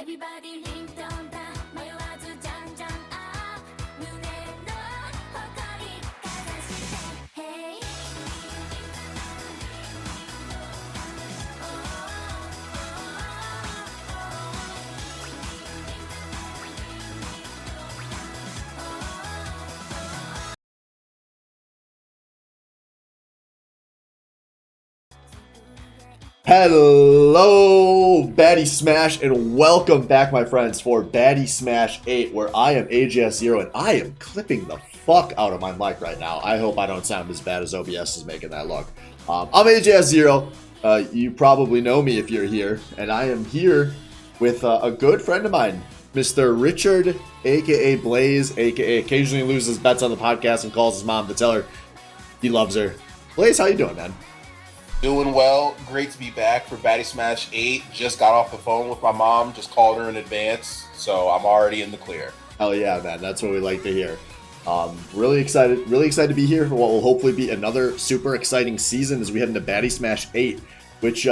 Everybody ring dong da迷わずじゃんじゃんあ胸の誇りかざして Hey Hello, Baddy Smash, and welcome back, my friends, for Baddy Smash 8, where I am AJS0, and I am clipping the fuck out of my mic right now. I hope I don't sound as bad as OBS is making that look. I'm AJS0. You probably know me if you're here, and I am here with a good friend of mine, Mr. Richard, aka Blaze, aka occasionally loses bets on the podcast and calls his mom to tell her he loves her. Blaze, how you doing, man? Doing well. Great to be back for Baddy Smash 8. Just got off the phone with my mom. Just called her in advance. So I'm already in the clear. Hell yeah, man. That's what we like to hear. Really excited to be here for what will hopefully be another super exciting season as we head into Baddy Smash 8, which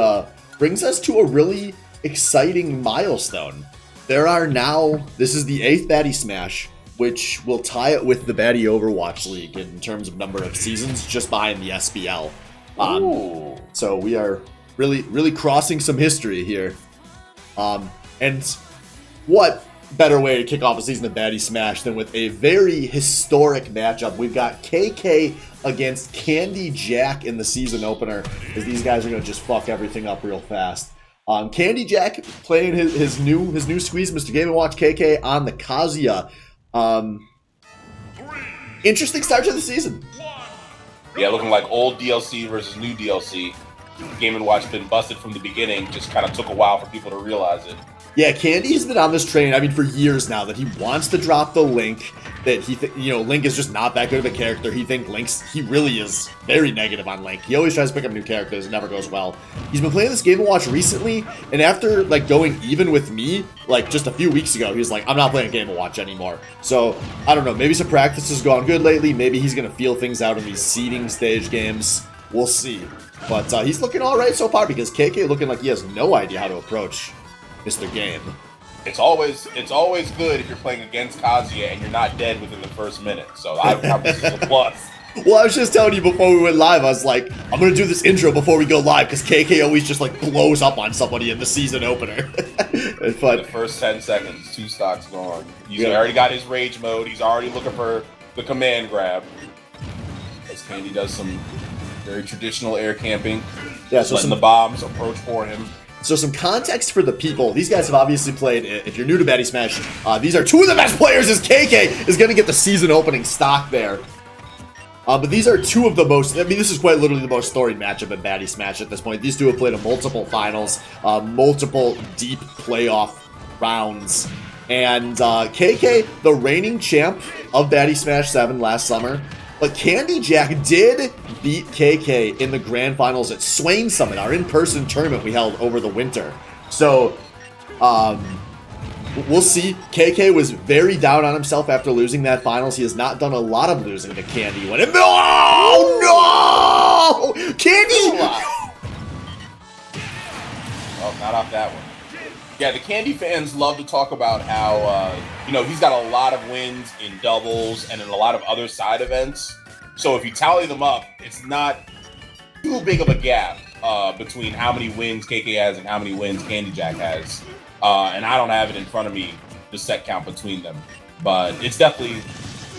brings us to a really exciting milestone. There are now, this is the 8th Baddy Smash, which will tie it with the Baddy Overwatch League in terms of number of seasons, just behind the SBL. So we are really crossing some history here. And what better way to kick off a season of Baddy Smash than with a very historic matchup. We've got KK against Candy Jack in the season opener, as these guys are going to just fuck everything up real fast. Candy Jack playing his new squeeze, Mr. Game & Watch KK on the Kazuya. Interesting start to the season. Yeah, looking like old DLC versus new DLC. Game & Watch been busted from the beginning. Just kind of took a while for people to realize it. Yeah, Candy has been on this train, I mean, for years now, that he wants to drop the Link, that Link is just not that good of a character. He really is very negative on Link. He always tries to pick up new characters, it never goes well. He's been playing this Game & Watch recently, and after, going even with me, just a few weeks ago, he was like, I'm not playing Game & Watch anymore. So, I don't know, maybe some practice has gone good lately, maybe he's gonna feel things out in these seeding stage games. We'll see. But he's looking alright so far, because KK looking like he has no idea how to approach Mr. Game. It's always good if you're playing against Kazuya and you're not dead within the first minute. So I would this is a plus. Well, I was just telling you before we went live, I was like, I'm going to do this intro before we go live, because KK always just blows up on somebody in the season opener. The first 10 seconds, 2 stocks gone. He's already got his rage mode. He's already looking for the command grab. As Candy does some very traditional air camping. Yeah, so letting the bombs approach for him. So some context for the people. These guys have obviously played, if you're new to Baddy Smash, these are two of the best players as KK is going to get the season opening stock there. But these are two of the most, this is quite literally the most storied matchup in Baddy Smash at this point. These two have played in multiple finals, multiple deep playoff rounds. And KK, the reigning champ of Baddy Smash 7 last summer, but Candy Jack did beat KK in the grand finals at Swain Summit, our in-person tournament we held over the winter. So, we'll see. KK was very down on himself after losing that finals. He has not done a lot of losing to Candy. No! Candy! Oh, not off that one. Yeah, the Candy fans love to talk about how, he's got a lot of wins in doubles and in a lot of other side events. So if you tally them up, it's not too big of a gap between how many wins KK has and how many wins Candy Jack has. And I don't have it in front of me, the set count between them. But it's definitely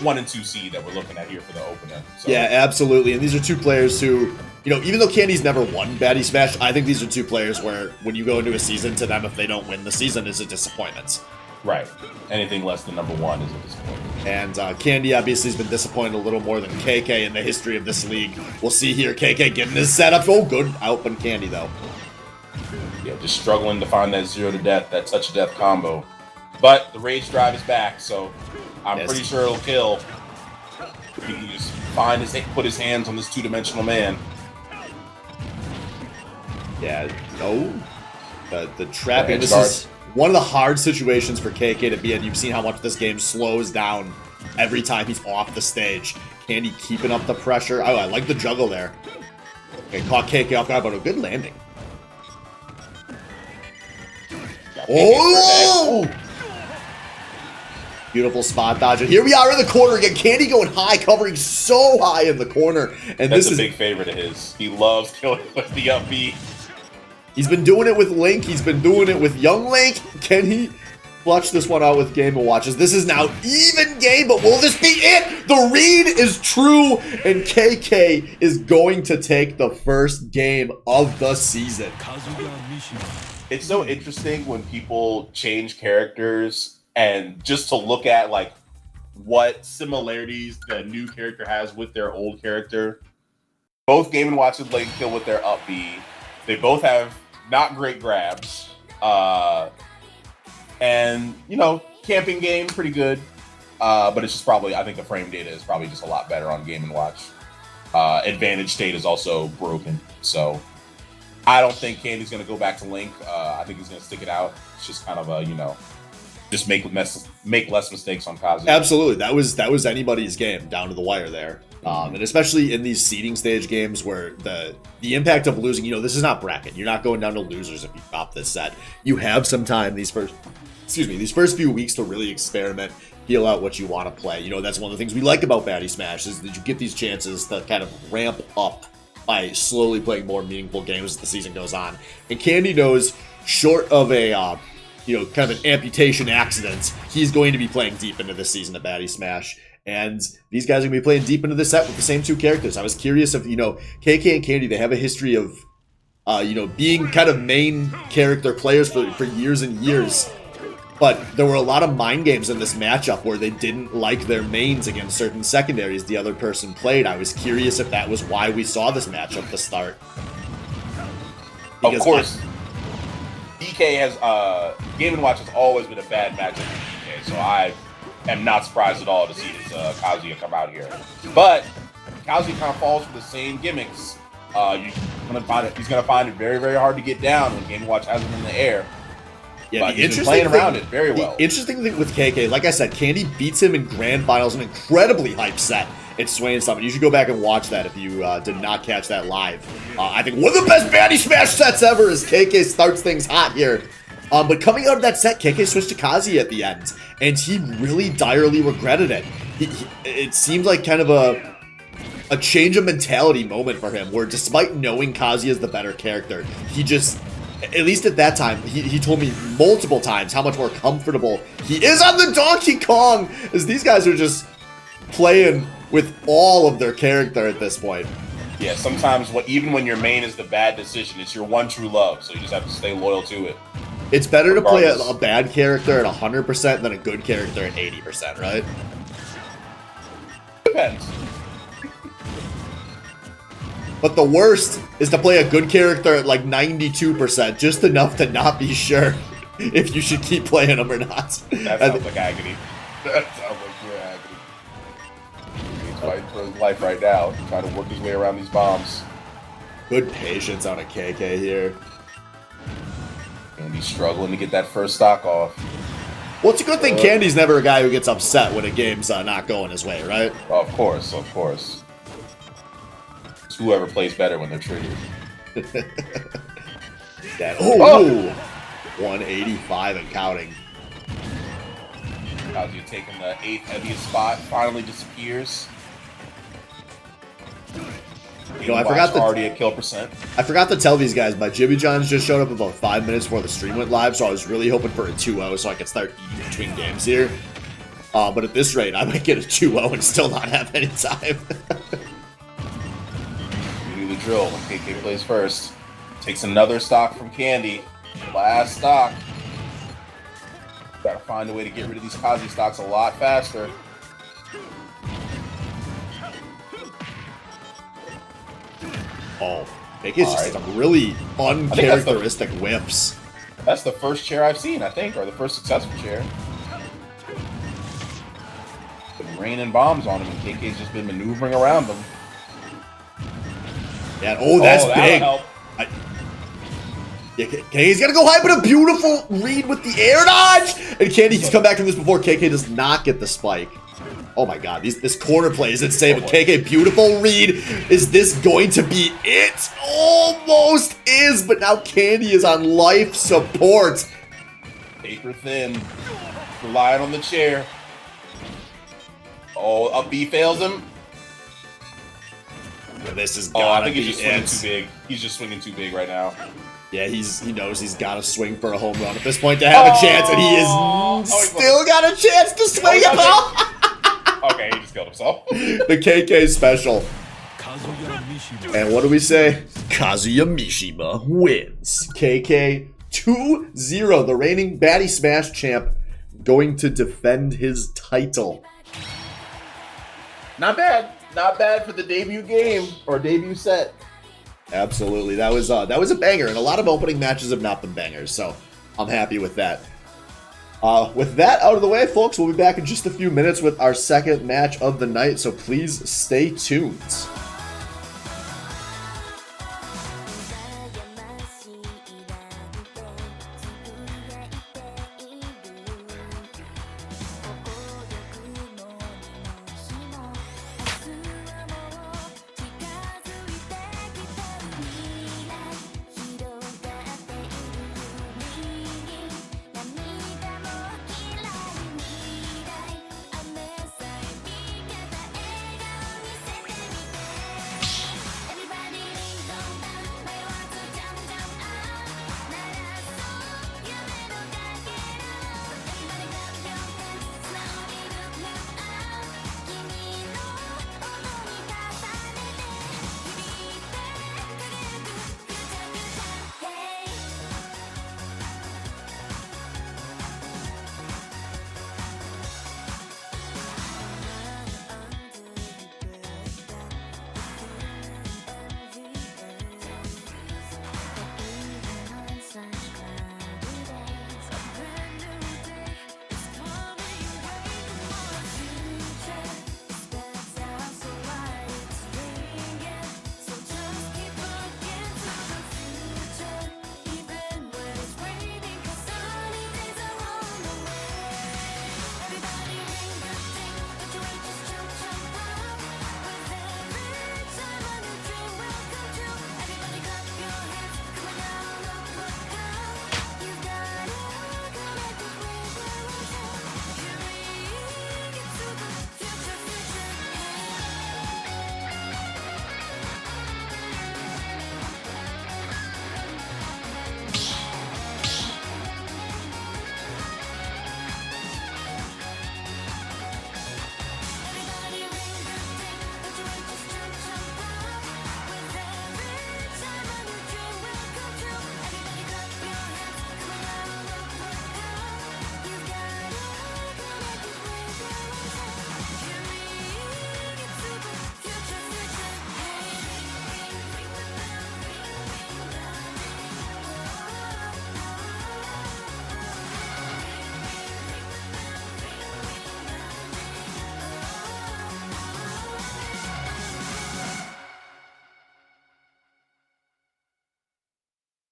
1 and 2 seed that we're looking at here for the opener. So. Yeah, absolutely. And these are two players who, even though Candy's never won Baddy Smash, I think these are two players where when you go into a season, to them, if they don't win the season, is a disappointment. Right. Anything less than number 1 is a disappointment. And Candy obviously has been disappointed a little more than KK in the history of this league. We'll see here, KK getting his setup. Oh, good out on Candy, though. Yeah, just struggling to find that 0 to death, that touch of death combo. But the rage drive is back, so I'm pretty sure it'll kill. If he can just put his hands on this 2-dimensional man. Yeah, no. The trapping. This is one of the hard situations for KK to be in. You've seen how much this game slows down every time he's off the stage. Candy keeping up the pressure. Oh, I like the juggle there. Okay, caught KK off guard, but a good landing. Oh! Beautiful spot dodge. And here we are in the corner again. Candy going high, covering so high in the corner. And That's this a is big favorite of his. He loves killing with the up B. He's been doing it with Link. He's been doing it with young Link. Can he clutch this one out with Game & Watches? This is now even game, but will this be it? The read is true, and KK is going to take the first game of the season. It's so interesting when people change characters and just to look at like what similarities the new character has with their old character. Both Game & Watch and Link kill with their up B. They both have not great grabs. And, you know, camping game, pretty good. But it's just probably, I think the frame data is probably just a lot better on Game & Watch. Advantage state is also broken. So I don't think Candy's going to go back to Link. I think he's going to stick it out. It's just kind of a, you know, just make less mistakes on Kazuya. Absolutely. That was anybody's game down to the wire there. And especially in these seeding stage games where the impact of losing, you know, this is not bracket. You're not going down to losers if you top this set. You have some time these first few weeks to really experiment, feel out what you want to play. You know, that's one of the things we like about Baddy Smash is that you get these chances to kind of ramp up by slowly playing more meaningful games as the season goes on. And Candy knows, short of a you know, kind of an amputation accident, he's going to be playing deep into this season of Baddy Smash. And these guys are going to be playing deep into the set with the same two characters. I was curious if, you know, KK and Candy, they have a history of, you know, being kind of main character players for years and years. But there were a lot of mind games in this matchup where they didn't like their mains against certain secondaries the other person played. I was curious if that was why we saw this matchup to start. Of course, DK has, Game & Watch has always been a bad matchup for DK, so I am not surprised at all to see his Kazuya come out here. But Kazuya kind of falls for the same gimmicks. He's gonna find it very, very hard to get down when Game & Watch has him in the air. Yeah, but he's been playing around it very well. The interesting thing with KK, like I said, Candy beats him in grand finals, an incredibly hyped set. It's Sway and Summon. You should go back and watch that if you did not catch that live. I think one of the best Baddy Smash sets ever as KK starts things hot here. But coming out of that set, KK switched to Kazuya at the end, and he really direly regretted it. It seemed like kind of a change of mentality moment for him, where despite knowing Kazuya is the better character, he just, at least at that time, he told me multiple times how much more comfortable he is on the Donkey Kong, as these guys are just playing with all of their character at this point. Yeah, sometimes even when your main is the bad decision, it's your one true love, so you just have to stay loyal to it. It's better to play a bad character at 100% than a good character at 80%, right? Depends. But the worst is to play a good character at like 92%, just enough to not be sure if you should keep playing them or not. That sounds like agony. That sounds like pure agony. He's fighting for his life right now, trying to work his way around these bombs. Good patience on a KK here. And he's struggling to get that first stock off. Well, it's a good thing Candy's never a guy who gets upset when a game's not going his way, right? Of course, of course. It's whoever plays better when they're triggered. Oh! 185 and counting. Kazuya taking the 8th heaviest spot, finally disappears. You know, I forgot already at kill percent. I forgot to tell these guys, my Jimmy Johns just showed up about 5 minutes before the stream went live, so I was really hoping for a 2-0 so I could start eating between games here. But at this rate, I might get a 2-0 and still not have any time. You do the drill when KK plays first. Takes another stock from Candy. Last stock. Gotta find a way to get rid of these Kazi stocks a lot faster. Oh, KK's just some really uncharacteristic whiffs. That's the first chair I've seen, I think, or the first successful chair. Been raining bombs on him, and KK's just been maneuvering around them. Yeah, that's big. Yeah, KK's gonna go high, but a beautiful read with the air dodge! And Candy's come back from this before. KK does not get the spike. Oh my god, this corner play is insane with KK. Beautiful read. Is this going to be it? Almost is, but now Candy is on life support. Paper thin. Relying on the chair. Oh, up B fails him. This is Oh, I gotta think he's be just swinging it. too big. He's just swinging too big right now. Yeah, he knows he's got to swing for a home run at this point to have a chance, and he is still got a chance to swing it ball. Okay, he just killed himself. The KK special. And what do we say? Kazuya Mishima wins. KK 2-0, the reigning Baddy Smash champ, going to defend his title. Not bad. Not bad for the debut game or debut set. Absolutely, that was a banger, and a lot of opening matches have not been bangers, so I'm happy with that. With that out of the way, folks, we'll be back in just a few minutes with our second match of the night, so please stay tuned.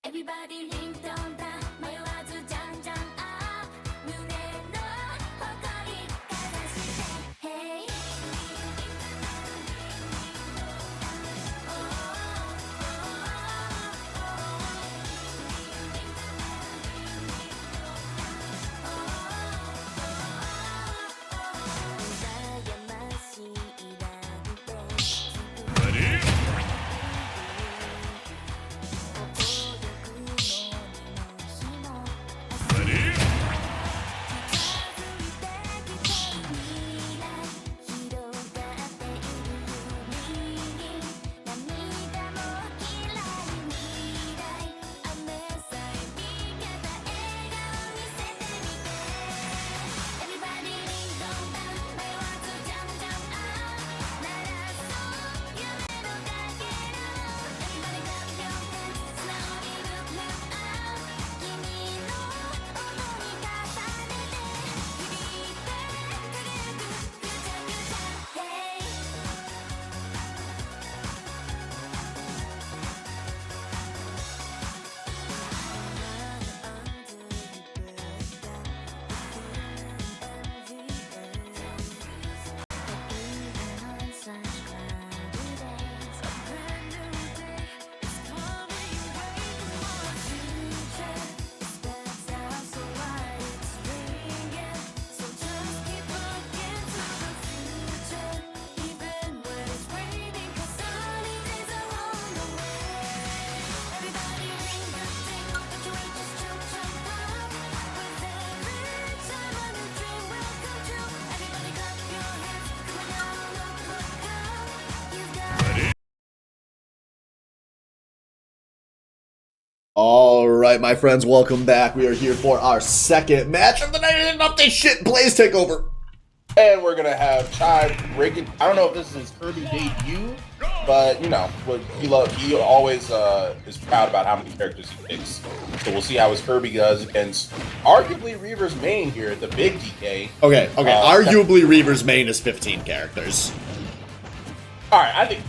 Everybody ring dong da迷わずじゃんじゃんあ胸の誇りかざして Hey Baddy All right, my friends, welcome back. We are here for our second match of the night. And update shit, Blaze takeover. And we're gonna have Chai breaking. I don't know if this is his Kirby debut, but you know, he always is proud about how many characters he picks. So we'll see how his Kirby does against arguably Reaver's main here at the big DK. Okay. Arguably, Reaver's main is 15 characters. All right, I think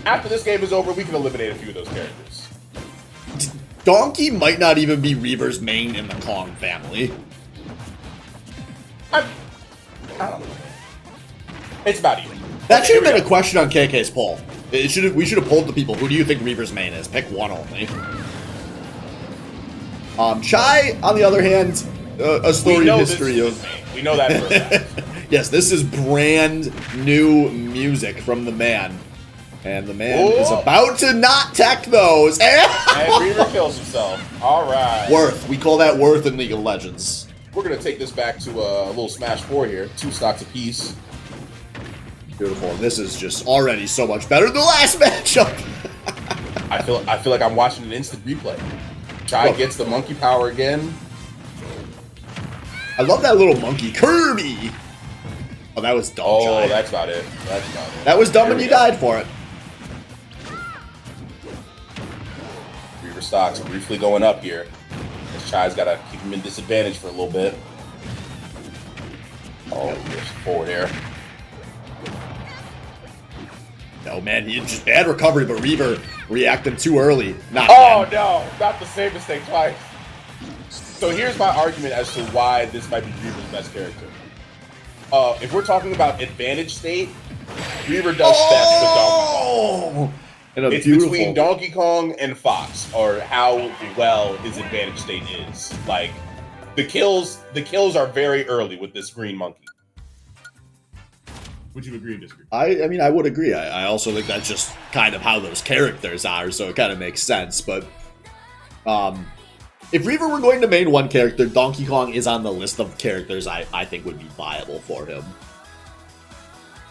after this game is over, we can eliminate a few of those characters. Donkey might not even be Reaver's main in the Kong family. I don't know. It's about even. That should have been a question on KK's poll. We should have polled the people. Who do you think Reaver's main is? Pick one only. Chai, on the other hand, a storied history of. We know that for a fact. Yes, this is brand new music from the man. And the man is about to not tech those. And Reaver kills himself. All right. Worth. We call that Worth in League of Legends. We're going to take this back to a little Smash 4 here. 2 stocks apiece. Beautiful. This is just already so much better than the last matchup. I feel like I'm watching an instant replay. Chai gets the monkey power again. I love that little monkey. Kirby! Oh, that was dumb, Chai. That's about it. That was dumb when you died for it. Reaver stocks briefly going up here. Chai's got to keep him in disadvantage for a little bit. Oh, here's forward air. No, man, he just bad recovery, but Reaver reacted too early. No, not the same mistake twice. So here's my argument as to why this might be Reaver's best character. If we're talking about advantage state, Reaver does best with Donkey Kong. It's between Donkey Kong and Fox, or how well his advantage state is. Like the kills are very early with this green monkey. Would you agree or disagree? I mean, I would agree. I also think that's just kind of how those characters are, so it kind of makes sense. But if Reaver were going to main one character, Donkey Kong is on the list of characters I think would be viable for him.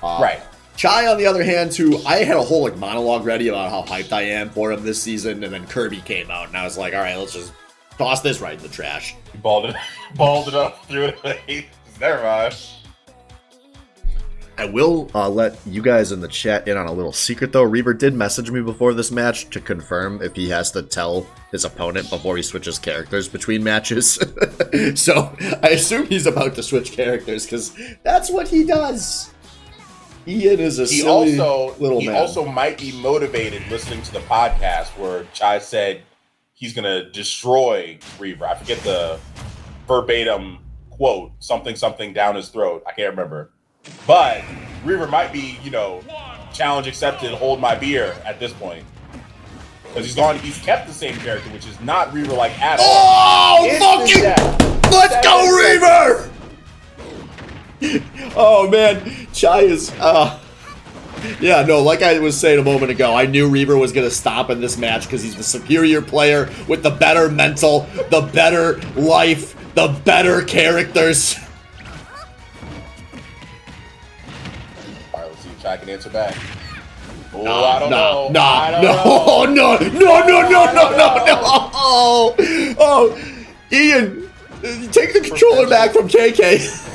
Right. Chai, on the other hand, who I had a whole monologue ready about how hyped I am for him this season, and then Kirby came out, and I was like, all right, let's just toss this right in the trash. He balled it up, threw it away. Never mind. I will let you guys in the chat in on a little secret, though. Reaver did message me before this match to confirm if he has to tell his opponent before he switches characters between matches. So I assume he's about to switch characters, because that's what he does. Ian is a silly little man. He also might be motivated listening to the podcast where Chai said he's going to destroy Reaver. I forget the verbatim quote, something down his throat. I can't remember. But Reaver might be, challenge accepted, hold my beer at this point. Because he's kept the same character, which is not Reaver-like at all. Oh, fucking! Let's go, Reaver! Oh, man. Chai is, yeah, no, like I was saying a moment ago, I knew Reaver was going to stop in this match because he's the superior player with the better mental, the better life, the better characters. All right, let's see if Chai can answer back. Oh, No, I don't know. Oh, Ian, take the controller back from KK.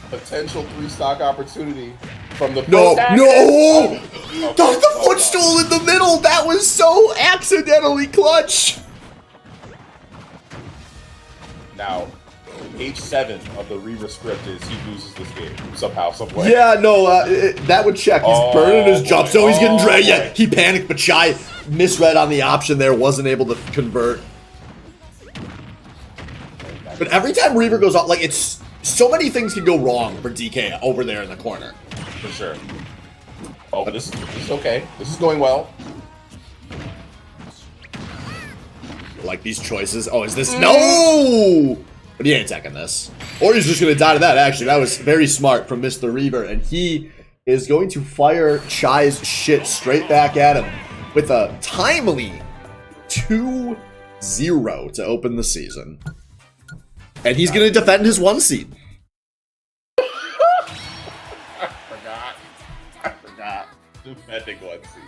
Potential 3-stock opportunity from the No. Okay. The footstool in the middle. That was so accidentally clutch. Now, page 7 of the Reaver script is he loses this game somehow, some way. Yeah, no, that would check. He's burning his jump, so he's getting dragged. Yeah, he panicked, but Chai misread on the option there, wasn't able to convert. But every time Reaver goes out, it's so many things can go wrong for DK over there in the corner. For sure. Oh, but this is okay. This is going well. Like these choices. Oh, is this? No! But he ain't taking this. Or he's just going to die to that, actually. That was very smart from Mr. Reaver. And he is going to fire Chai's shit straight back at him with a timely 2-0 to open the season. And he's going to defend his 1 seed. I forgot. Defending 1 seed.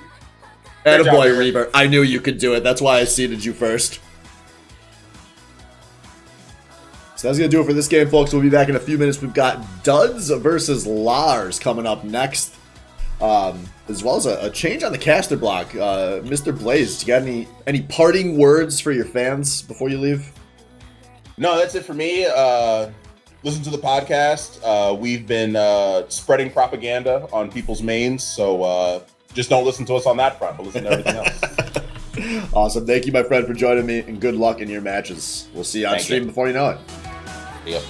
Attaboy, Reaver. I knew you could do it. That's why I seeded you first. So that's going to do it for this game, folks. We'll be back in a few minutes. We've got Duds versus Lars coming up next, as well as a change on the caster block. Mr. Blaze, you got any parting words for your fans before you leave? No, that's it for me. Listen to the podcast. We've been spreading propaganda on people's mains, so just don't listen to us on that front, but listen to everything else. Awesome. Thank you, my friend, for joining me, and good luck in your matches. We'll see you on stream before you know it. Yep.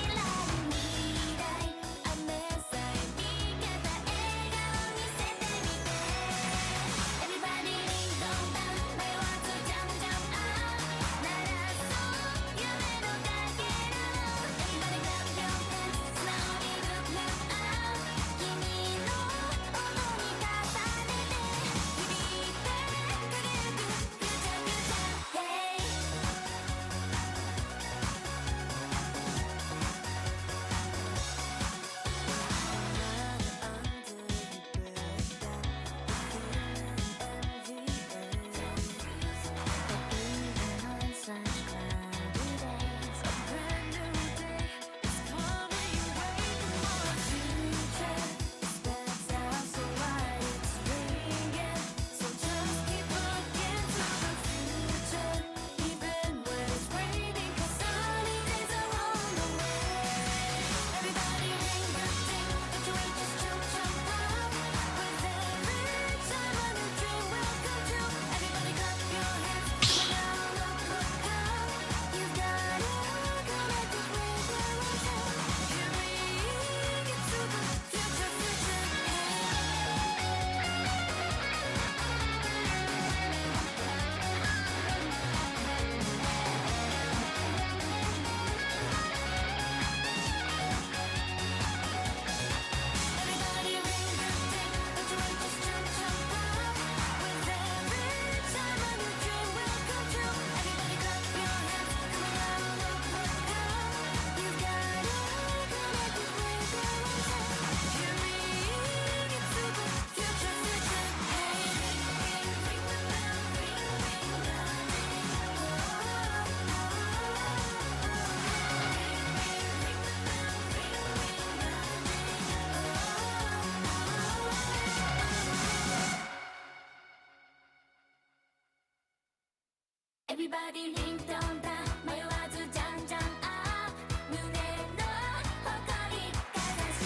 Everybody ring dong da迷わずじゃんじゃんあ胸の誇りかざし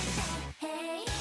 て Hey「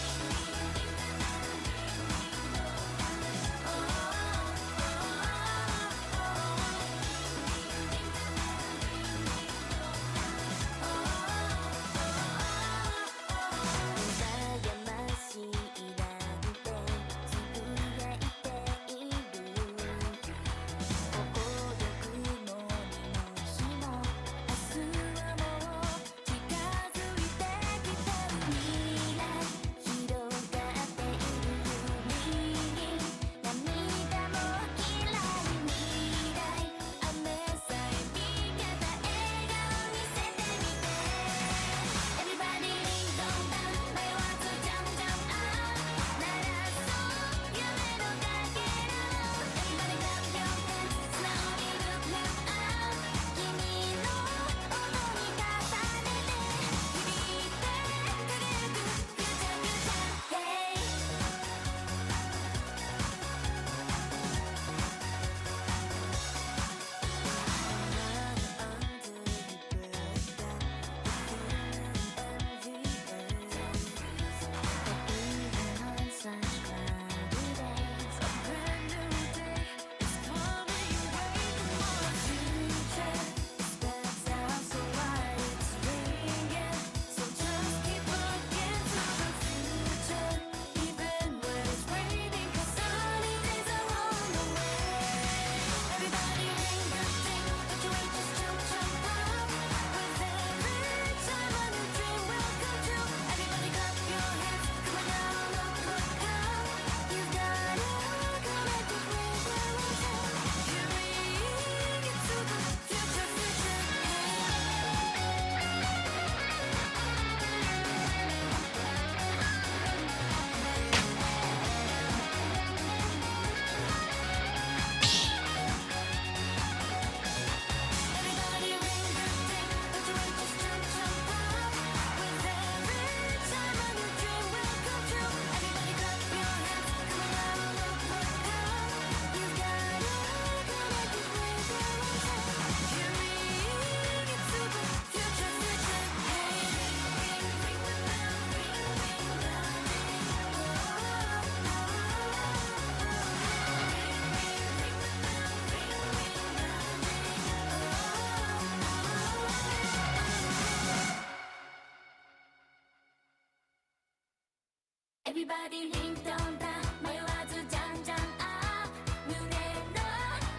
Everybody ring 飛んだ迷わずじゃんじゃんあ胸の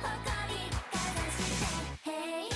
誇りかざして Hey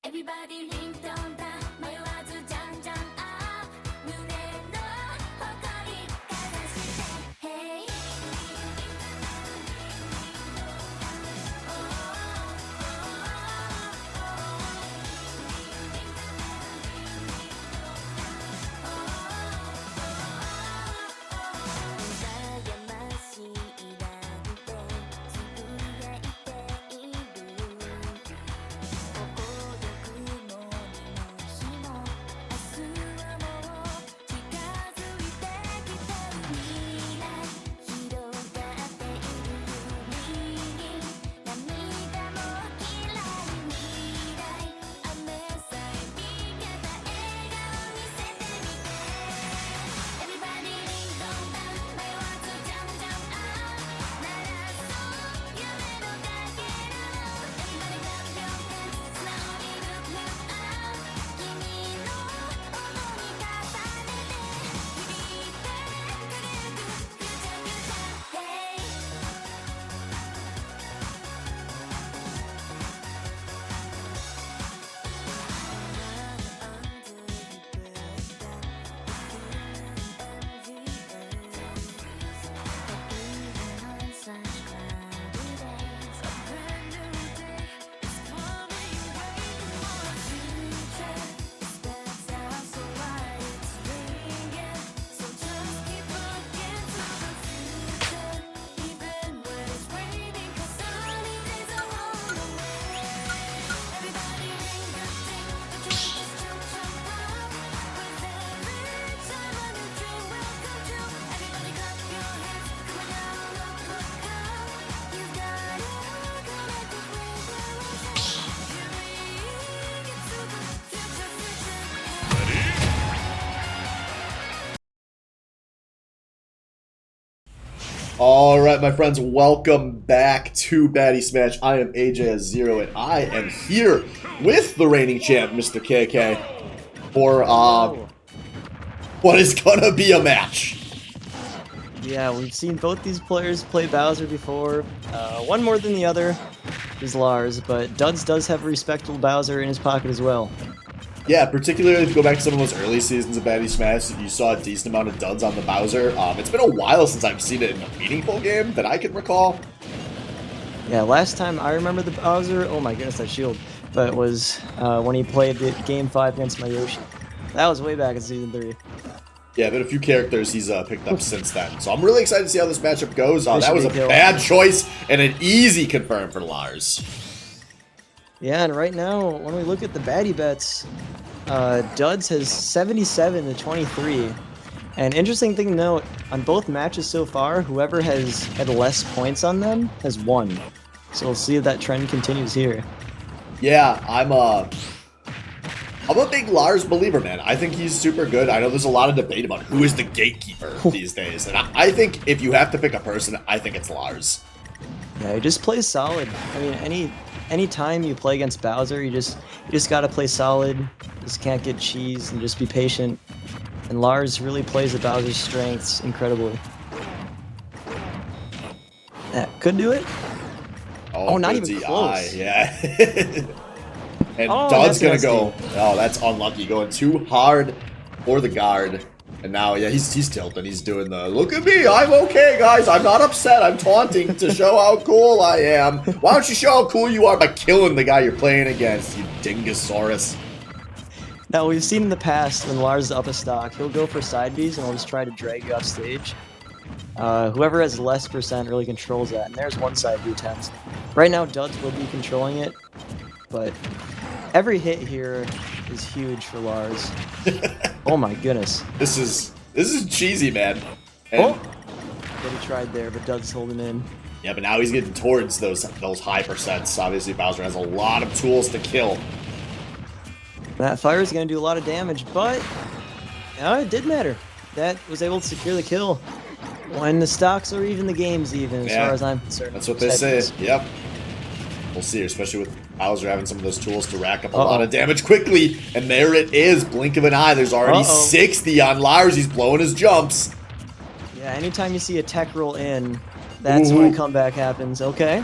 Everybody ring 飛んだ迷わずじゃんじゃんあ胸の誇りかざして Hey「All right, my friends, welcome back to Baddy Smash. I am AJ0, and I am here with the reigning champ, Mr. KK, for what is gonna be a match. Yeah, we've seen both these players play Bowser before. One more than the other is Lars, but Duds does have a respectable Bowser in his pocket as well. Yeah, particularly if you go back to some of those early seasons of Baddy Smash, you saw a decent amount of duds on the Bowser. It's been a while since I've seen it in a meaningful game that I can recall. Yeah, last time I remember the Bowser, oh my goodness, that shield, but it was when he played the Game 5 against my Yoshi. That was way back in Season 3. Yeah, but a few characters he's picked up since then. So I'm really excited to see how this matchup goes. That was a kill. bad choice and an easy confirm for Lars. Yeah, and right now, when we look at the Baddy bets, Duds has 77 to 23. And interesting thing to note, on both matches so far, whoever has had less points on them has won. So we'll see if that trend continues here. Yeah, I'm a big Lars believer, man. I think he's super good. I know there's a lot of debate about who is the gatekeeper these days. And I think if you have to pick a person, I think it's Lars. Yeah, he just plays solid. I mean, any time you play against Bowser, you just gotta play solid. Just can't get cheese and just be patient. And Lars really plays the Bowser's strengths incredibly. Yeah, could do it. Oh, not even close. Yeah. And Oh, Dod's gonna that's go. nasty. Oh, that's unlucky. Going too hard for the guard. And now, yeah, he's tilting. He's doing the, look at me, I'm okay, guys. I'm not upset. I'm taunting to show how cool I am. Why don't you show how cool you are by killing the guy you're playing against, you dingosaurus? Now, we've seen in the past when Lars is up a stock, he'll go for side Bs and he'll just try to drag you off stage. Whoever has less percent really controls that, and there's one side B attempt. Right now, Duds will be controlling it, but every hit here is huge for Lars. Oh my goodness. This is cheesy, man. And, Oh! But he tried there, but Duds hold him in. yeah, but now he's getting towards those high percents. Obviously, Bowser has a lot of tools to kill. That fire is going to do a lot of damage, but it did matter. That was able to secure the kill. When the stocks are even, the game's even, as Yeah, far as I'm concerned. That's what they say. Yep. We'll see, especially with Bowser having some of those tools to rack up a lot of damage quickly. And there it is. Blink of an eye. There's already 60 on Lars. He's blowing his jumps. Yeah, anytime you see a tech roll in, that's when a comeback happens. Okay.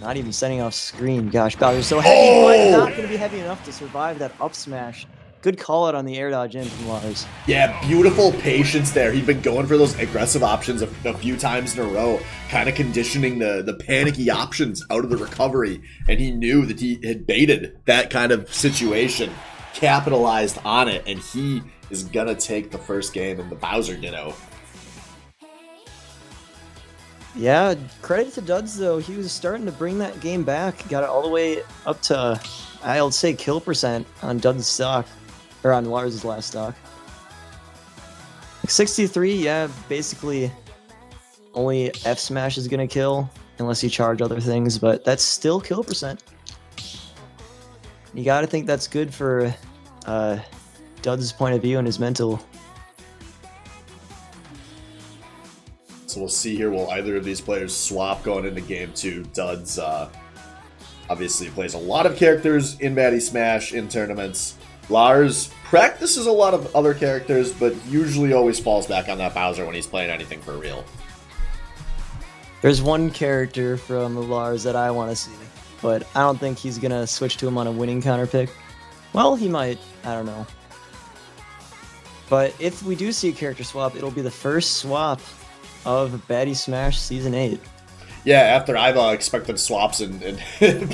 Not even setting off screen. Gosh, Bowser's so heavy, but not going to be heavy enough to survive that up smash. Good call out on the air dodge in from Lars. Yeah, beautiful patience there. He'd been going for those aggressive options a few times in a row, kind of conditioning the panicky options out of the recovery, and he knew that he had baited that kind of situation, capitalized on it, and he is gonna take the first game in the Bowser Ditto. Yeah, credit to Duds though. He was starting to bring that game back. Got it all the way up to, I'll say, kill percent on Duds' stock. Or on Lars' last stock. 63, yeah, basically only F smash is gonna kill unless you charge other things, but that's still kill percent. You gotta think that's good for Duds' point of view and his mental. So we'll see here, will either of these players swap going into game 2? Duds obviously plays a lot of characters in Baddy Smash, in tournaments. Lars practices a lot of other characters, but usually always falls back on that Bowser when he's playing anything for real. There's one character from Lars that I want to see, but I don't think he's gonna switch to him on a winning counter pick. Well, he might. I don't know. But if we do see a character swap, it'll be the first swap of Baddy Smash Season 8. Yeah, after I've expected swaps in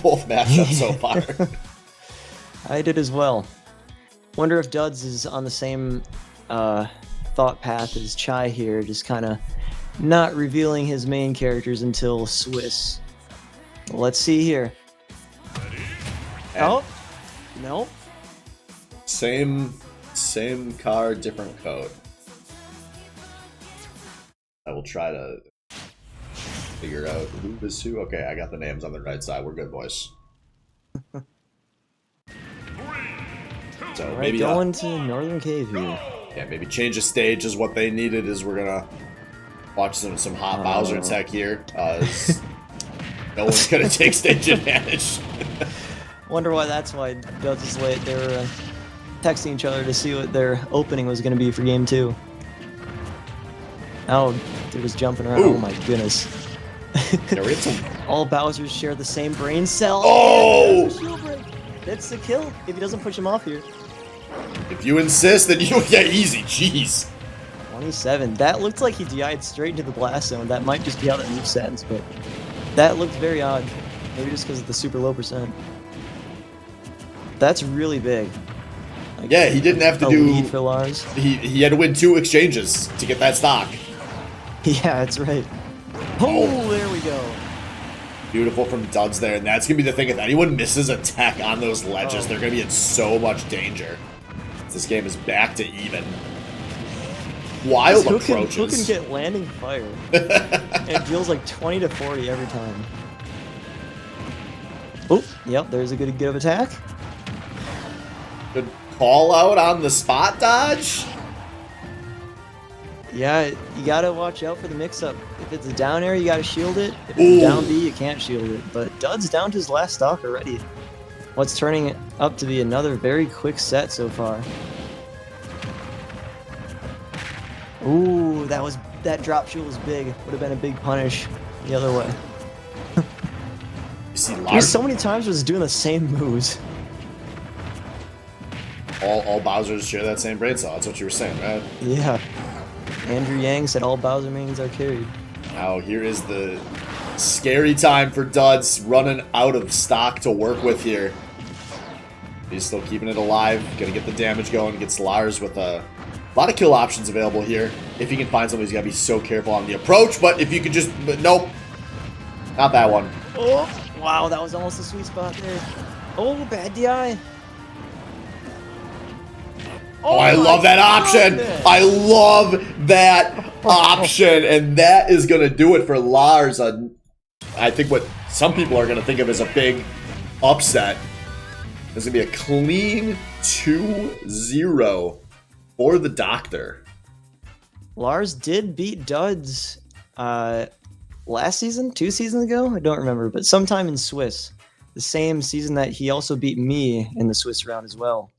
both matchups so far. I did as well. Wonder if Duds is on the same thought path as Chai here, just kind of not revealing his main characters until Swiss. Well, let's see here. Oh, nope. Same card, different code. I will try to figure out who is who. Okay, I got the names on the right side. We're good, boys. So Right, maybe going to Northern Cave here. yeah, maybe change the stage is what they needed. Is we're gonna Watch some hot Bowser tech here. No one's gonna take stage advantage. Wonder why that's why Duds is late. They were texting each other to see what their opening was going to be for game 2. Oh, they're just jumping around. Ooh. Oh my goodness. Yeah, we had some. All Bowsers share the same brain cell. Oh! There's a shield break. That's the kill if he doesn't push him off here. If you insist, then you get easy. Jeez. 27. That looked like he DI'd straight into the blast zone. That might just be how that move sends, but that looked very odd. Maybe just because of the super low percent. That's really big. Like, Yeah, he didn't have to a do. lead for Lars. He had to win 2 exchanges to get that stock. Yeah, that's right. Oh, there we go. Beautiful from Duds there, and that's gonna be the thing. If anyone misses a tech on those ledges, they're gonna be in so much danger. This game is back to even. Wild Who approaches. can get landing fire? And it deals like 20 to 40 every time. Oh, yep, there's a good give attack. Good call out on the spot dodge. Yeah, you gotta watch out for the mix-up. If it's a down air, you gotta shield it. If it's Ooh. down B, you can't shield it. But Dud's down to his last stock already. What's turning it up to be another very quick set so far. Ooh, that drop shield was big. Would have been a big punish the other way. You see There's Lars. so many times was doing the same moves. All Bowsers share that same brain cell. That's what you were saying, right? Yeah. Andrew Yang said all Bowser minions are carried. Now here is the scary time for Duds, running out of stock to work with here. He's still keeping it alive. Gonna get the damage going. Gets Lars with a lot of kill options available here. If he can find somebody, he's gotta be so careful on the approach. But if you could just, nope, not that one. Oh, wow, that was almost a sweet spot there. Oh, bad DI. Oh, I my love that option. goodness. I love that option, and that is gonna do it for Lars. I think what some people are gonna think of as a big upset. There's gonna be a clean 2-0 for the Doctor. Lars did beat Duds last season, 2 seasons ago? I don't remember, but sometime in Swiss. The same season that he also beat me in the Swiss round as well.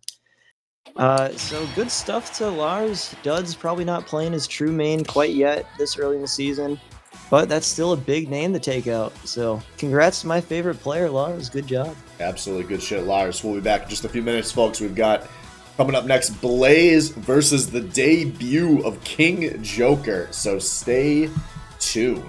So good stuff to Lars. Duds probably not playing his true main quite yet this early in the season, but that's still a big name to take out. So congrats to my favorite player, Lars. Good job. Absolutely good shit, Lars. We'll be back in just a few minutes, folks. We've got coming up next Blaze versus the debut of King Joker. So stay tuned.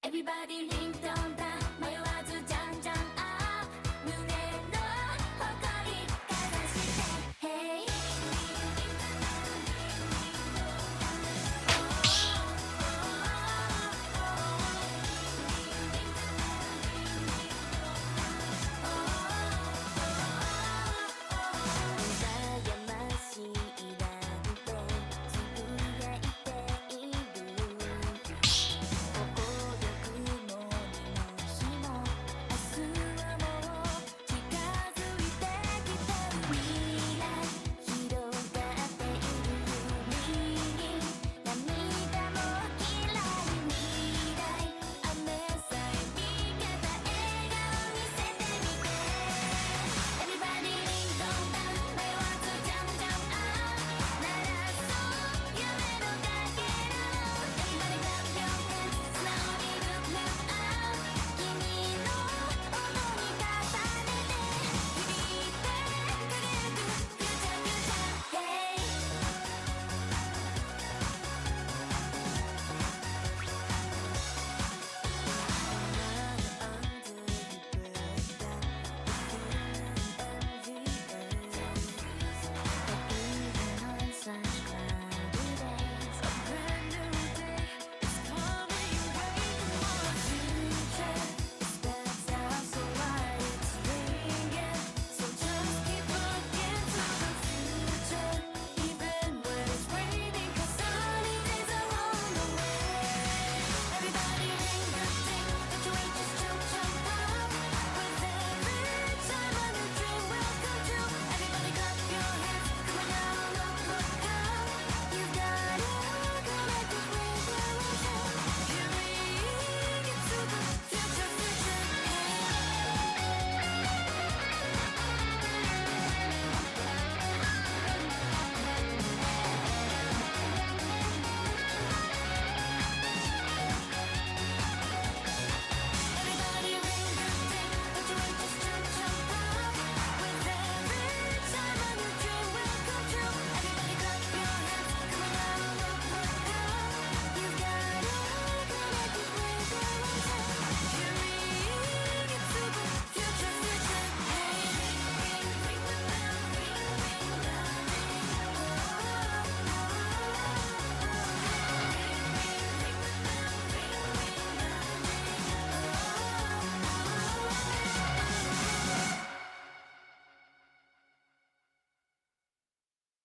Everybody ring dong da 迷わずじゃんじゃんあ胸の誇りかざして Hey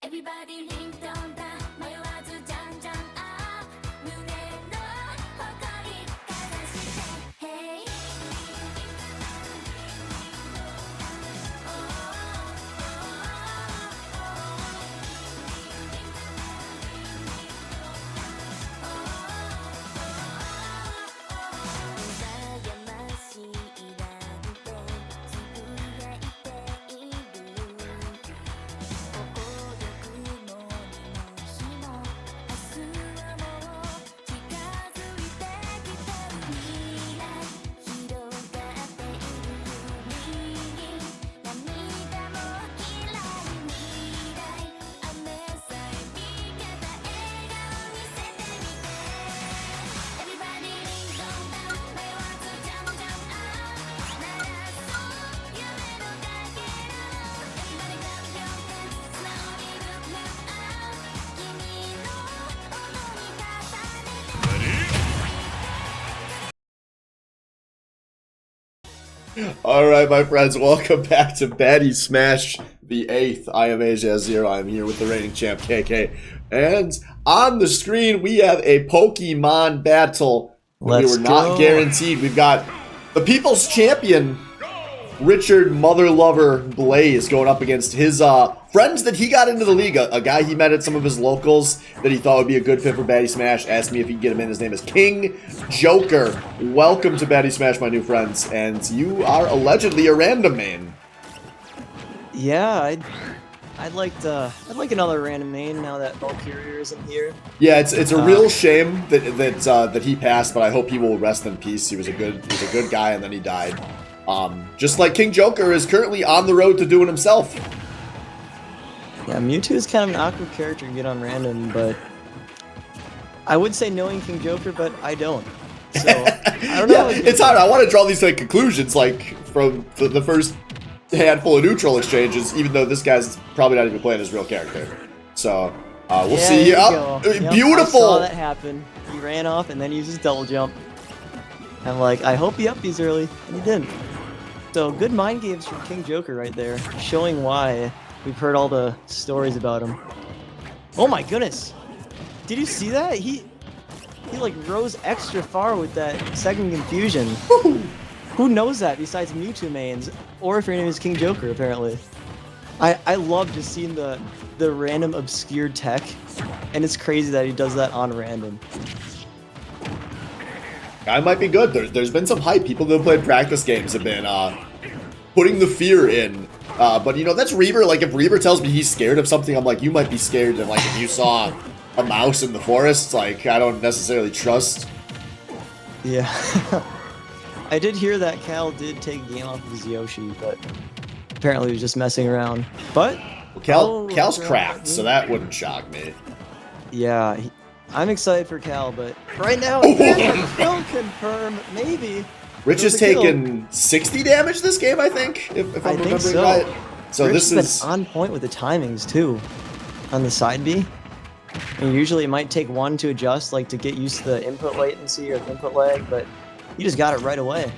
Everybody ring dong da 迷わずじゃんじゃんあ胸の誇りかざして Hey All right, my friends, welcome back to Baddy Smash the 8th. I am AJ0. I am here with the reigning champ, KK. And on the screen, we have a Pokemon battle that we were not guaranteed. We've got the people's champion, Richard Mother Lover Blaze, going up against his friends that he got into the league. A guy he met at some of his locals that he thought would be a good fit for Baddy Smash. Asked me if he could get him in. His name is King Joker. Welcome to Baddy Smash, my new friends. And you are allegedly a random main. Yeah, I'd like another random main now that Valkyrie isn't here. Yeah, it's a real shame that he passed, but I hope he will rest in peace. He was a good guy, and then he died. Just like King Joker is currently on the road to doing himself. Yeah, Mewtwo is kind of an awkward character to get on random, but I would say knowing King Joker, but I don't. So I don't know. Yeah, it's hard. I want to draw these like conclusions, like from the first handful of neutral exchanges, even though this guy's probably not even playing his real character. So we'll see. There you Oh, go. Yep, beautiful. I saw that happen. He ran off and then used his double jump. I'm like, I hope he up these early, and he didn't. So good mind games from King Joker right there, showing why we've heard all the stories about him. Oh my goodness! Did you see that? He like rose extra far with that second confusion. Who knows that besides Mewtwo mains, or if your name is King Joker, apparently. I love just seeing the random obscure tech, and it's crazy that he does that on random. Guy might be good. There's been some hype. People that have played practice games have been putting the fear in. But you know, that's Reaver. Like if Reaver tells me he's scared of something, I'm like, you might be scared. And like if you saw a mouse in the forest, like I don't necessarily trust. Yeah. I did hear that Cal did take a game off of his Yoshi, but apparently he was just messing around. But Well, Cal's cracked, so that wouldn't shock me. yeah, I'm excited for Cal, but right now he'll confirm maybe. Rich has There's a kill. taken 60 damage this game, I think, if I'm I think remembering so. right. So Rich this has is been on point with the timings too, on the side B. And usually it might take one to adjust, like to get used to the input latency or the input lag, but you just got it right away.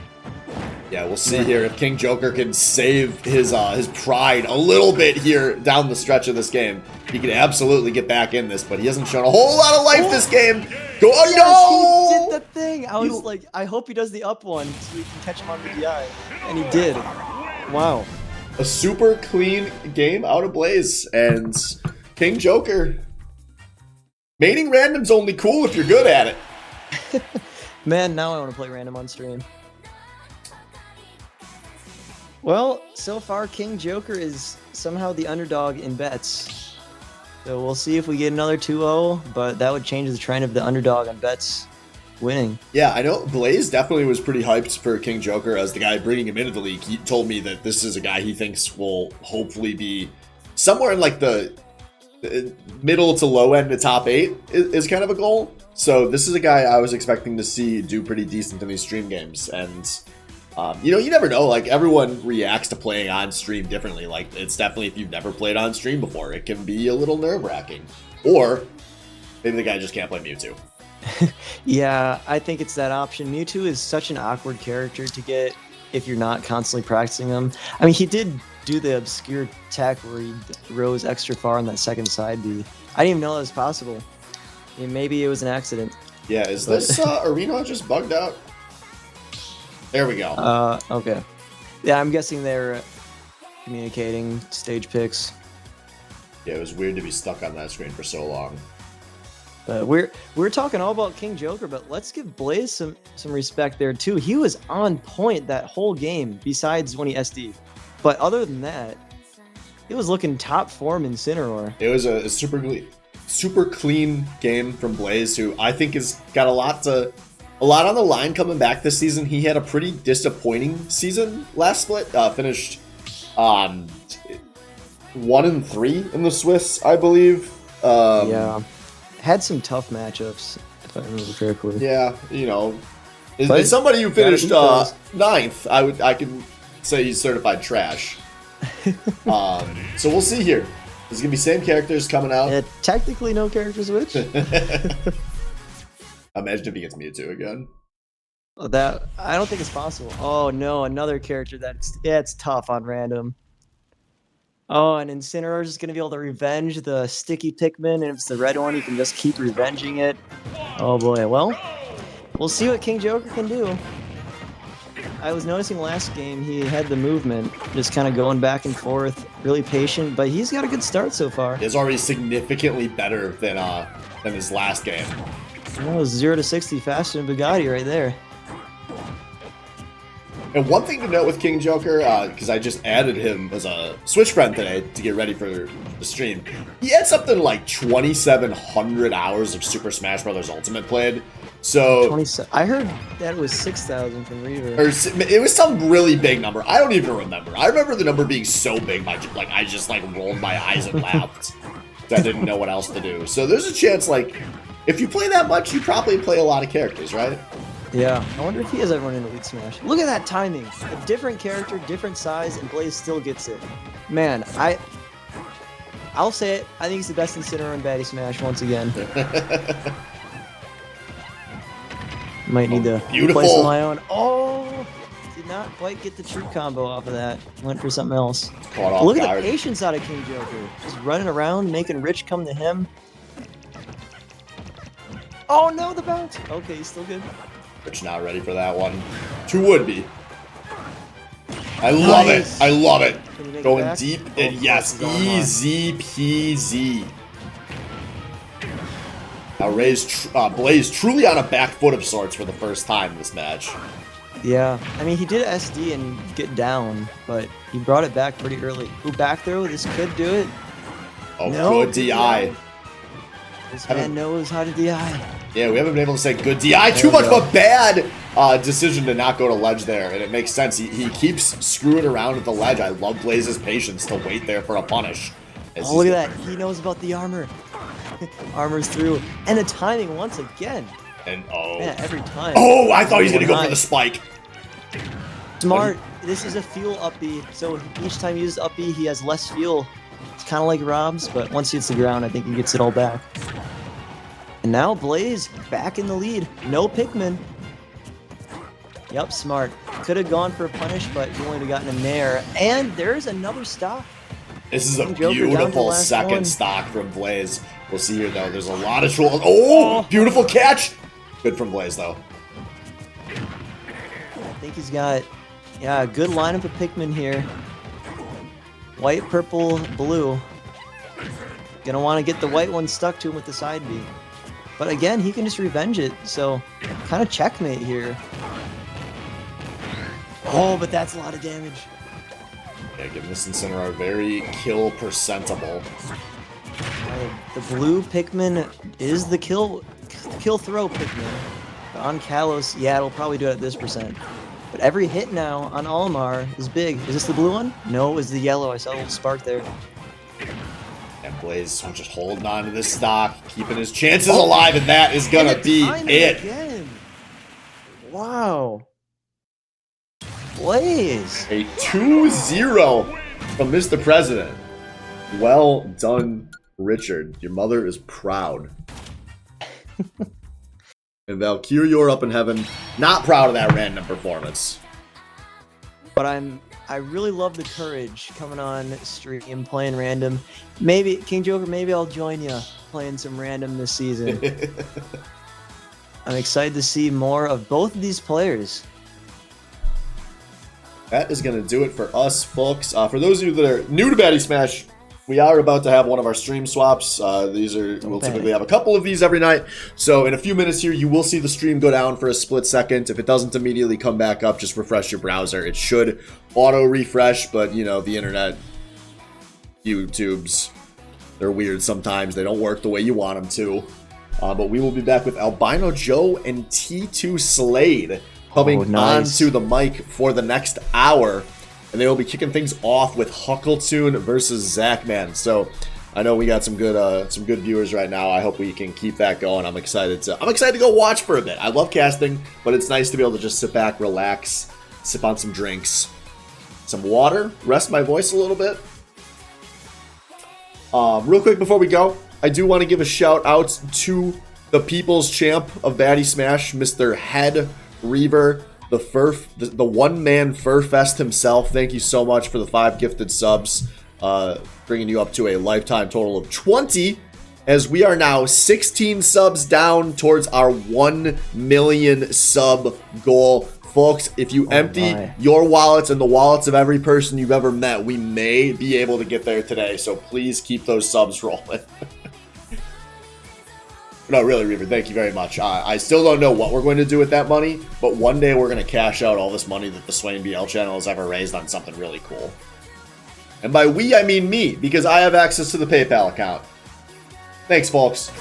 yeah. We'll see here if King Joker can save his pride a little bit here down the stretch of this game. He can absolutely get back in this, but he hasn't shown a whole lot of life this game. Go! Oh Yes, he no! did the thing. I was like, I hope he does the up one so we can catch him on the DI, and he did. Wow. A super clean game out of Blaze, and King Joker. Maining random's only cool if you're good at it. Man, now I want to play random on stream. Well, so far King Joker is somehow the underdog in bets. So we'll see if we get another 2-0, but that would change the trend of the underdog on bets winning. Yeah, I know Blaze definitely was pretty hyped for King Joker as the guy bringing him into the league. He told me that this is a guy he thinks will hopefully be somewhere in like the middle to low end of top 8 is kind of a goal. So this is a guy I was expecting to see do pretty decent in these stream games. And, you know, you never know. Like, everyone reacts to playing on stream differently. Like, it's definitely, if you've never played on stream before, it can be a little nerve-wracking. Or maybe the guy just can't play Mewtwo. Yeah, I think it's that option. Mewtwo is such an awkward character to get if you're not constantly practicing him. I mean, he did do the obscure tech where he rose extra far on that second side B. I didn't even know that was possible. I mean, maybe it was an accident. Yeah, is this arena just bugged out? There we go. Okay. Yeah, I'm guessing they're communicating stage picks. Yeah, it was weird to be stuck on that screen for so long. But we're talking all about King Joker, but let's give Blaze some respect there too. He was on point that whole game, besides when he SD'd. But other than that, he was looking top form in Cineroar. It was a super clean game from Blaze, who I think has got a lot on the line coming back this season. He had a pretty disappointing season last split. Finished 1-3 in the Swiss, I believe. Yeah, had some tough matchups if I remember correctly. Yeah, you know, is somebody who finished ninth, I can say he's certified trash. So we'll see here. There's gonna be same characters coming out. Yeah, technically no character switch. Imagine if he gets Mewtwo again. Oh, that I don't think it's possible. Oh no, another character it's tough on random. Oh, and Incineroar is just gonna be able to revenge the sticky Pikmin, and if it's the red one, you can just keep revenging it. Oh boy, well, we'll see what King Joker can do. I was noticing last game he had the movement, just kind of going back and forth, really patient, but he's got a good start so far. It's already significantly better than his last game. That was 0 to 60 faster than Baddy right there. And one thing to note with King Joker, because I just added him as a Switch friend today to get ready for the stream, he had something like 2,700 hours of Super Smash Bros. Ultimate played. So 27. I heard that was 6,000 from Reaver. or it was some really big number. I don't even remember. I remember the number being so big, I just rolled my eyes and laughed. I didn't know what else to do. So there's a chance, like, if you play that much, you probably play a lot of characters, right? Yeah, I wonder if he has ever run into Elite Smash. Look at that timing. A different character, different size, and Blaze still gets it. Man, I'll say it. I think he's the best Incineroar in Baddy Smash once again. Might need to beautiful. place on my own. Oh, did not quite get the true combo off of that. Went for something else. Caught off Look at guard. the patience out of King Joker. Just running around, making Rich come to him. Oh no, the bounce. Okay, he's still good. Rich not ready for that one. Two would be. I love Nice. it. I love it. Can you make it Going back? deep Oh, and yes, it's going on. easy peasy. Now Blaze truly on a back foot of sorts for the first time in this match. Yeah, I mean, he did SD and get down, but he brought it back pretty early. Ooh, back throw, this could do it. Oh, No, good DI. This man knows how to DI. Yeah, we haven't been able to say good DI. Too we much go. of a bad decision to not go to ledge there, and it makes sense. He keeps screwing around at the ledge. I love Blaze's patience to wait there for a punish. As Oh, look he's- at that. He knows about the armor. Armor's through. And the timing once again. And oh. Man, every time. Oh, I thought he was going to go for Nice. the spike. Smart. This is a fuel up B, so each time he uses up B, he has less fuel. It's kind of like Rob's, but once he hits the ground, I think he gets it all back. And now Blaze back in the lead. No Pikmin. Yep, smart. Could have gone for a punish, but he only would have gotten a nair. And there's another stop. This is a King Joker down to the beautiful last second one. stock from Blaze. We'll see here, though. There's a lot of trolls. Oh, beautiful catch. Good from Blaze, though. I think he's got, yeah, a good lineup of Pikmin here. White, purple, blue. Gonna want to get the white one stuck to him with the side B. But again, he can just revenge it, so kind of checkmate here. Oh, but that's a lot of damage. Yeah, giving this Incineroar very kill percentable. The blue Pikmin is the kill throw Pikmin. But on Kalos, yeah, it'll probably do it at this percent. But every hit now on Olimar is big. Is this the blue one? No, it was the yellow. I saw a little spark there. And Blaze just holding on to this stock, keeping his chances alive, and that is going to be Timing it. Again. Wow. Blaze. A 2-0 from Mr. President. Well done, Richard. Your mother is proud. And Valkyrie, you're up in heaven. Not proud of that random performance. But I really love the courage coming on stream, playing random. Maybe, King Joker, maybe I'll join you playing some random this season. I'm excited to see more of both of these players. That is going to do it for us, folks. For those of you that are new to Baddy Smash, we are about to have one of our stream swaps. We'll typically have a couple of these every night. So in a few minutes here, you will see the stream go down for a split second. If it doesn't immediately come back up, just refresh your browser. It should auto-refresh, but, you know, the internet, YouTubes, they're weird sometimes. They don't work the way you want them to. But we will be back with Albino Joe and T2 Slade coming nice. onto the mic for the next hour. And they will be kicking things off with Huckletune versus Zachman. So I know we got some good viewers right now. I hope we can keep that going. I'm excited to go watch for a bit. I love casting, but it's nice to be able to just sit back, relax, sip on some drinks, some water, rest my voice a little bit. Real quick before we go, I do want to give a shout out to the people's champ of Baddy Smash, Mr. Head Reaver. The one-man Fur Fest himself. Thank you so much for the 5 gifted subs, bringing you up to a lifetime total of 20, as we are now 16 subs down towards our 1 million sub goal. Folks, if you empty your wallets and the wallets of every person you've ever met, we may be able to get there today, so please keep those subs rolling. No, really, Reaver, thank you very much. I still don't know what we're going to do with that money, but one day we're going to cash out all this money that the Swain BL channel has ever raised on something really cool. And by we, I mean me, because I have access to the PayPal account. Thanks, folks.